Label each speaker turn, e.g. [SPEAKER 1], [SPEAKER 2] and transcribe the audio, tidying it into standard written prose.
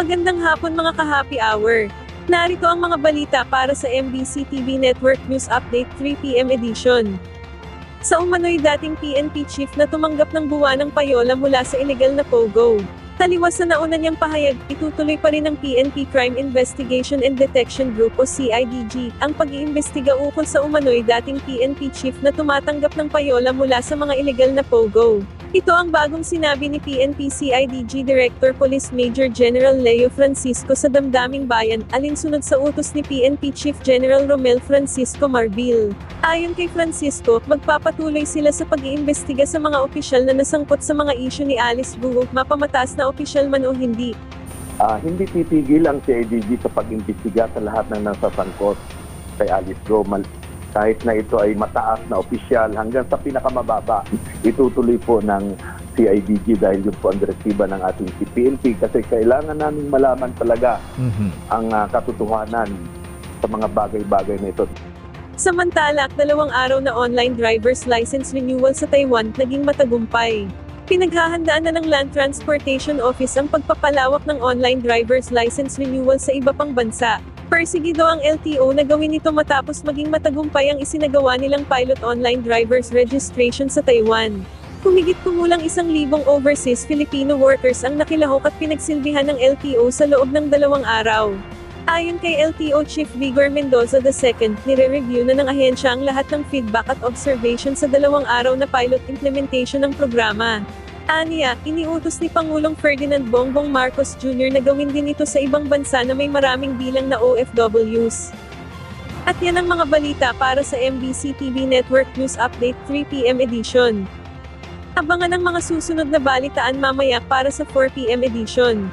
[SPEAKER 1] Magandang hapon mga ka-happy hour. Narito ang mga balita para sa MBC TV Network News Update 3 PM edition. Sa umano'y dating PNP chief na tumanggap ng buwanang payola mula sa illegal na POGO. Taliwas sa nauna niyang pahayag, itutuloy pa rin ng PNP Crime Investigation and Detection Group o CIDG, ang pag-iimbestiga ukol sa umano'y dating PNP chief na tumatanggap ng payola mula sa mga illegal na POGO. Ito ang bagong sinabi ni PNP CIDG Director Police Major General Leo Francisco sa Damdaming Bayan, alinsunod sa utos ni PNP Chief General Romel Francisco Marbil. Ayon kay Francisco, magpapatuloy sila sa pag-iimbestiga sa mga opisyal na nasangkot sa mga isyu ni Alice Guo, mapamataas na opisyal man o hindi.
[SPEAKER 2] Hindi titigil ang CIDG sa pag-imbestiga sa lahat ng nasasangkot kay Alice Guo. Kahit na ito ay mataas na opisyal hanggang sa pinakamababa, itutuloy po ng CIDG dahil yun po ang direktiba ng ating PNP kasi kailangan namin malaman talaga ang katotohanan sa mga bagay-bagay na ito.
[SPEAKER 1] Samantala, 2 araw na online driver's license renewal sa Taiwan naging matagumpay. Pinaghahandaan na ng Land Transportation Office ang pagpapalawak ng online driver's license renewal sa iba pang bansa. Persigido ang LTO na gawin ito matapos maging matagumpay ang isinagawa nilang pilot online driver's registration sa Taiwan. Humigit kumulang 1,000 overseas Filipino workers ang nakilahok at pinagsilbihan ng LTO sa loob ng 2 araw. Ayon kay LTO Chief Vigor Mendoza II, nire-review na ng ahensya ang lahat ng feedback at observation sa 2 araw na pilot implementation ng programa. Aniya, iniutos ni Pangulong Ferdinand Bongbong Marcos Jr. na gawin din ito sa ibang bansa na may maraming bilang na OFWs. At yan ang mga balita para sa MBC TV Network News Update 3 PM edition. Abangan ang mga susunod na balitaan mamaya para sa 4 PM edition.